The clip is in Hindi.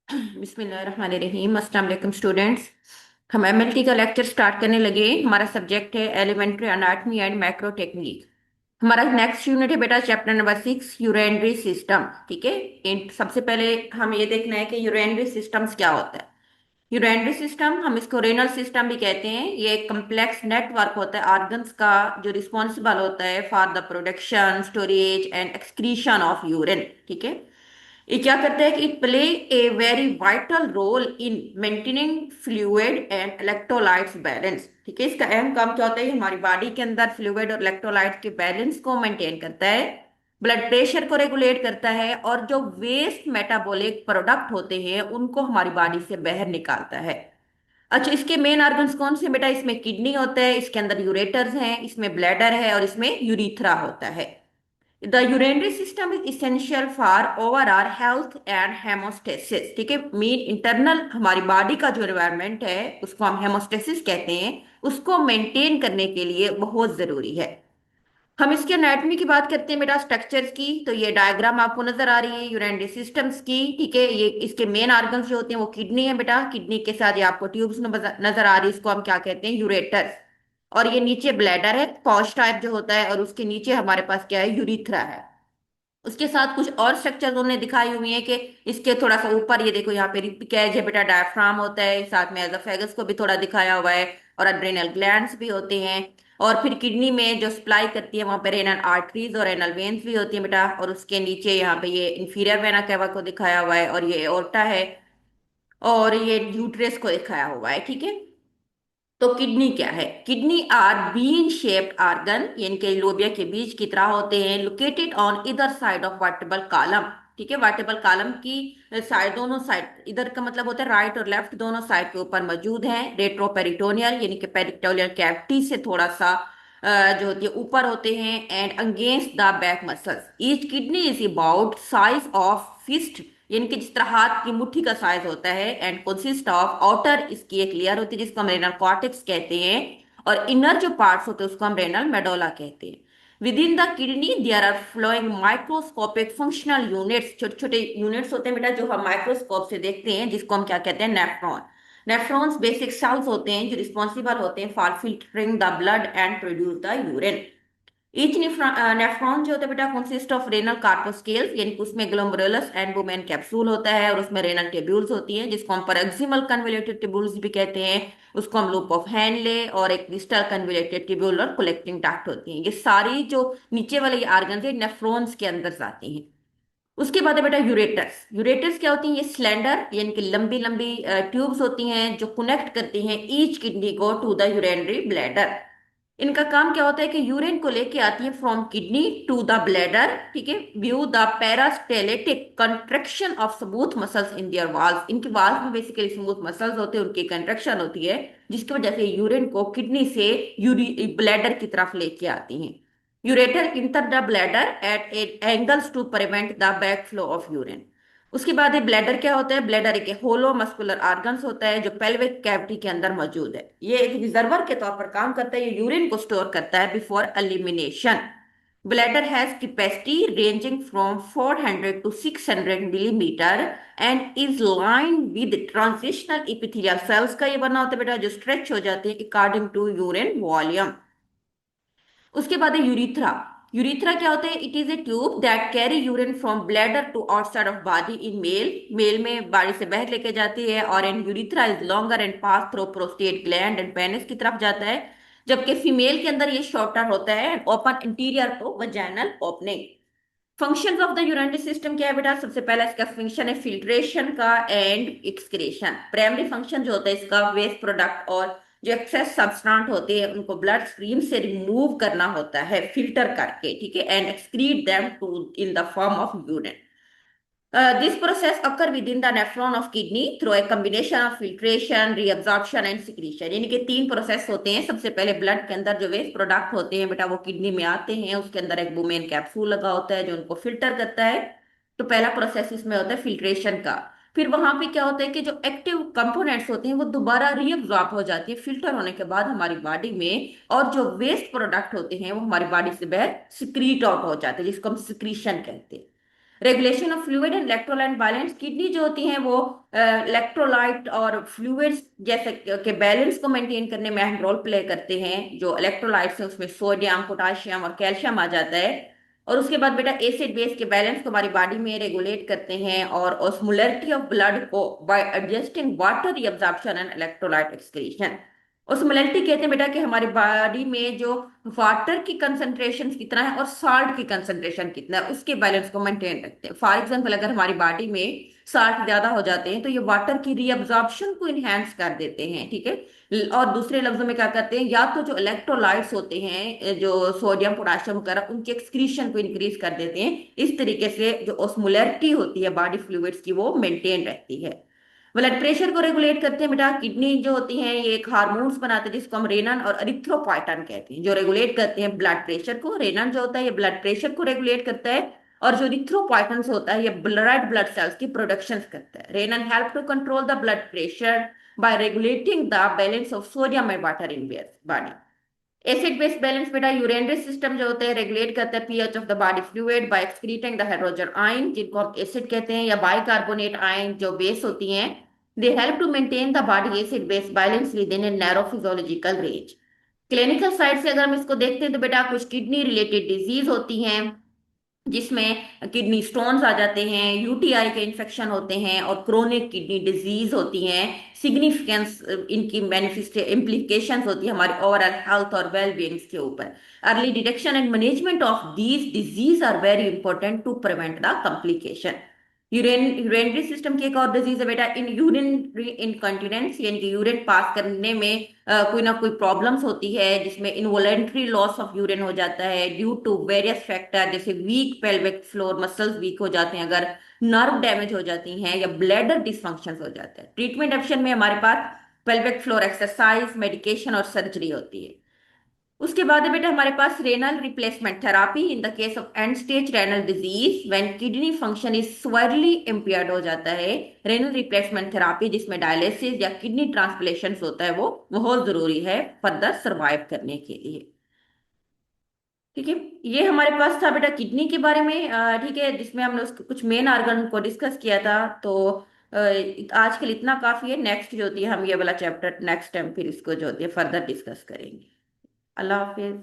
बिस्मिल्लाहिर्रहमानिर्रहीम। अस्सलाम वालेकुम स्टूडेंट्स। हम एमएलटी का लेक्चर स्टार्ट करने लगे। हमारा सब्जेक्ट है elementary anatomy and macro technique. हमारा नेक्स्ट यूनिट है बेटा चैप्टर नंबर 6 यूरेनरी सिस्टम। ठीक है। सबसे पहले हम ये देखना है कि यूरेनरी सिस्टम्स क्या होता है। यूरेनरी सिस्टम हम इसको रेनल सिस्टम भी कहते हैं। ये एक कम्प्लेक्स नेटवर्क होता है ऑर्गन्स का जो रिस्पॉन्सिबल होता है for the production storage and excretion of urine. ठीक है। ये क्या करता है कि it play a very vital role in maintaining fluid and electrolytes balance. ठीक है। इसका अहम काम क्या होता है? ये हमारी बॉडी के अंदर फ्लूइड और इलेक्ट्रोलाइट के बैलेंस को मेंटेन करता है, ब्लड प्रेशर को रेगुलेट करता है, और जो वेस्ट मेटाबॉलिक प्रोडक्ट होते हैं उनको हमारी बॉडी से बाहर निकालता है। अच्छा, इसके मेन ऑर्गन्स कौन से बेटा? इसमें किडनी होता है, इसके अंदर यूरेटर्स हैं, इसमें ब्लैडर है और इसमें यूरिथ्रा होता है। The urinary system is essential for overall health and hemostasis. ठीक है। मेन इंटरनल हमारी बॉडी का जो एनवायरनमेंट है उसको हम हेमोस्टेसिस कहते हैं, उसको मेंटेन करने के लिए बहुत जरूरी है। हम इसके एनाटॉमी की बात करते हैं बेटा, स्ट्रक्चर्स की। तो ये डायग्राम आपको नजर आ रही है यूरिनरी सिस्टम्स की। ठीक है। ये इसके मेन ऑर्गन्स जो होते हैं वो किडनी है बेटा। किडनी के साथ ये आपको ट्यूब्स नजर आ रही है, इसको हम क्या कहते हैं? यूरेटर्स। और ये नीचे ब्लैडर है, पॉच टाइप जो होता है, और उसके नीचे हमारे पास क्या है? यूरिथ्रा है। उसके साथ कुछ और स्ट्रक्चर उन्होंने दिखाई हुई है कि इसके थोड़ा सा ऊपर ये देखो, यहाँ पे रिप्लिकेज है बेटा, डायफ्राम होता है, साथ में एजोफेगस को भी थोड़ा दिखाया हुआ है, और अड्रेनल ग्लैंड्स भी होते हैं। और फिर किडनी में जो सप्लाई करती है वहां पे रेनल आर्टरीज और रेनल वेन्स भी होती है बेटा। और उसके नीचे यहाँ पे ये इंफीरियर वेना केवा को दिखाया हुआ है, और ये एओर्टा है, और ये यूट्रस को दिखाया हुआ है। ठीक है। तो किडनी क्या है? Kidney are bean shaped organ, यानी कि लोबिया के बीज की तरह होते हैं, लोकेटेड ऑन इधर साइड ऑफ वर्टेब्रल कॉलम। ठीक है। वर्टेब्रल कॉलम की साइड, दोनों साइड, इधर का मतलब होता है राइट और लेफ्ट, दोनों साइड के ऊपर मौजूद हैं। रेट्रोपेरिटोनियल यानी कि पेरिटोनियल कैविटी से थोड़ा सा जो होती है ऊपर होते हैं, and against the back muscles. Each kidney is about size of fist, यानी कि जिस तरह हाथ की मुट्ठी का साइज होता है, एंड कंसिस्ट ऑफ आउटर, इसकी एक लेयर होती है जिसको हम रेनल कॉर्टेक्स कहते हैं, और इनर जो पार्ट्स होते हैं उसको हम रेनल मेडोला कहते हैं। Within the kidney there are flowing microscopic functional units. छोटे छोटे यूनिट्स होते हैं बेटा जो हम माइक्रोस्कोप से देखते हैं, जिसको हम क्या कहते हैं? नेफ्रॉन। नेफ्रॉन्स बेसिक सेल्स होते हैं जो रिस्पॉन्सिबल होते हैं for filtering the blood and produce the urine. Each nephron जो होता है बेटा कंसिस्ट ऑफ रेनल कार्पोस्केल्स, यानी कि उसमें ग्लोमेरुलस एंड बुमेन कैप्सूल होता है, और उसमें रेनल ट्यूब्यूल्स होती हैं जिसको हम पैरेक्सिमल कन्वोल्यूटेड ट्यूब्यूल्स भी कहते हैं। उसको हम लूप ऑफ हैनले, और एक डिस्टल कन्वोल्यूटेड ट्यूब्यूल और कलेक्टिंग डक्ट होती हैं। ये सारी जो नीचे वाले आर्गन है नेफ्रॉन्स के अंदर जाती हैं। उसके बाद है बेटा यूरेटर्स। यूरेटर्स क्या होती हैं? ये स्लेंडर यानी कि लंबी लंबी ट्यूब्स होती हैं जो कनेक्ट करती हैं ईच किडनी को टू द यूरेनरी ब्लैडर। इनका काम क्या होता है कि यूरिन को लेके आती है from kidney to the bladder. ठीक है। Via the peristaltic contraction of smooth muscles in their walls. इनके वाल्स में बेसिकली स्मूथ मसल्स होते हैं, उनकी कंट्रक्शन होती है, जिसकी वजह से यूरिन को किडनी से यूरी ब्लैडर की तरफ लेके आती हैं। Ureter enter the bladder at angles to prevent the back flow of urine. उसके बाद ये ब्लैडर क्या होता है? ब्लैडर एक होलो मस्कुलर ऑर्गन्स होता है जो पेल्विक कैविटी के अंदर मौजूद है। ये एक रिजर्वर के तौर पर काम करता है, ये यूरिन को स्टोर करता है before elimination. Bladder has capacity ranging from 400 to 600 millimetre, and is line with transitional epithelial cells का ये बना होता है बेटा, जो स्ट्रेच हो जाते हैं अकॉर्डिंग टू यूरिन वॉल्यूम। उसके बाद है यूरिथ्रा। यूरिथ्रा क्या होता है? It is a tube that carry urine from bladder to outside of body in male. Male में बॉडी से बाहर लेके जाती है, और in urethra is longer and pass through prostate gland and penis की तरफ जाता है। जबकि फीमेल के अंदर ये शॉर्टर होता है, open interior to vaginal opening. Functions of the urinary system क्या है बेटा? सबसे पहला इसका फंक्शन है फिल्ट्रेशन का एंड एक्सक्रीशन। प्राइमरी फंक्शन जो होता है इसका वेस्ट प्रोडक्ट और जो एक्सेस सब्सटेंट होते हैं उनको ब्लड स्ट्रीम से रिमूव करना होता है फिल्टर करके। ठीक है। And excrete them to in the form of urine. This process occur within the nephron of kidney through a combination of filtration, reabsorption and secretion। यानी कि तीन प्रोसेस होते हैं। सबसे पहले ब्लड के अंदर जो वेस्ट प्रोडक्ट होते हैं बेटा वो किडनी में आते हैं, उसके अंदर एक बुमेन कैप्सूल लगा होता है जो उनको फिल्टर करता है। तो पहला प्रोसेस इसमें होता है फिल्ट्रेशन का। फिर वहां पे क्या होता है कि जो एक्टिव कंपोनेंट्स होते हैं वो दोबारा रीअब्सॉर्ब हो जाती है फिल्टर होने के बाद हमारी बॉडी में, और जो वेस्ट प्रोडक्ट होते हैं वो हमारी बॉडी से बाहर सिक्रीट आउट हो जाते हैं, जिसको हम सिक्रीशन कहते हैं। Regulation of fluid and electrolyte balance, kidney जो होती हैं वो इलेक्ट्रोलाइट और फ्लूइड्स जैसे के बैलेंस को मेंटेन करने में अहम रोल प्ले करते हैं। जो इलेक्ट्रोलाइट्स हैं उसमें सोडियम, पोटाशियम और कैल्शियम आ जाता है। और उसके बाद बेटा एसिड बेस के बैलेंस को हमारी बॉडी में रेगुलेट करते हैं, और ऑस्मोलरिटी ऑफ ब्लड को bye adjusting water absorption and electrolyte excretion. Osmolarity कहते हैं बेटा कि हमारी बॉडी में जो वाटर की कंसंट्रेशन कितना है और साल्ट की कंसंट्रेशन कितना है उसके बैलेंस को मेंटेन रखते हैं। फॉर एग्जांपल अगर हमारी बॉडी में साल्ट ज्यादा हो जाते हैं तो ये वाटर की रीअब्जॉर्प्शन को इनहेंस कर देते हैं, ठीक है। और दूसरे लफ्जों में क्या करते हैं, या तो जो इलेक्ट्रोलाइट्स होते हैं जो सोडियम पोटाशियम वगैरह उनके एक्सक्रीशन को इंक्रीज कर देते हैं। इस तरीके से जो ऑस्मोलरिटी होती है बॉडी फ्लूइड्स की वो मेंटेन रहती है। ब्लड प्रेशर को रेगुलेट करते हैं बेटा, किडनी जो होती हैं ये एक हार्मोन्स बनाते हैं जिसको हम रेनन और एरिथ्रोपोइटन कहते हैं, जो रेगुलेट करते हैं ब्लड प्रेशर को। रेनन जो होता है ये ब्लड प्रेशर को रेगुलेट करता है, और जो इरिथ्रोपोइटन होता है ये रेड ब्लड सेल्स की प्रोडक्शन करता है। Renin help to control the blood pressure by regulating the balance of sodium and water in body. Acid base balance बेटा, यूरेनरी सिस्टम जो होता है रेगुलेट करता है pH of the body fluid by excreting the hydrogen ion जिनको हम एसिड कहते हैं, या बाइकार्बोनेट आयन जो बेस होती हैं। They help to maintain the body acid base balance within a narrow physiological range. Clinical side से अगर हम इसको देखते हैं तो बेटा कुछ किडनी रिलेटेड डिजीज होती हैं जिसमें किडनी स्टोन्स आ जाते हैं, यूटीआई के इन्फेक्शन होते हैं और क्रोनिक किडनी डिजीज होती हैं। सिग्निफिकेंस इनकी मैनिफेस्ट इम्प्लीकेशंस होती है हमारी ओवरऑल हेल्थ और वेल बीइंग्स के ऊपर। Early detection and management of these disease are very important to prevent the complication. Urinary system की एक और डिजीज है बेटा इन यूरिनरी इनकॉन्टिनेंस, यानी कि यूरिन पास करने में कोई ना कोई प्रॉब्लम्स होती है जिसमें इनवॉलेंट्री लॉस ऑफ यूरिन हो जाता है ड्यू टू वेरियस फैक्टर, जैसे weak pelvic floor muscles weak हो जाते हैं, अगर नर्व डैमेज हो जाती हैं, या ब्लैडर डिसफंक्शन हो जाता है। ट्रीटमेंट ऑप्शन में हमारे पास पेल्विक फ्लोर एक्सरसाइज, मेडिकेशन और सर्जरी होती है। उसके बाद है बेटा हमारे पास renal replacement therapy in the case of end stage renal disease when kidney function is severely impaired हो जाता है। रेनल रिप्लेसमेंट थेरापी जिसमें डायलिसिस या किडनी ट्रांसप्लेशन होता है वो बहुत जरूरी है फर्दर सर्वाइव करने के लिए। ठीक है, ये हमारे पास था बेटा किडनी के बारे में, ठीक है, जिसमें हमने उसके कुछ मेन ऑर्गन को डिस्कस किया था। तो आज के लिए इतना काफी है। नेक्स्ट जो होती है हम ये वाला चैप्टर नेक्स्ट टाइम फिर इसको जो होती है फर्दर डिस्कस करेंगे। अल्लाह हाफिज।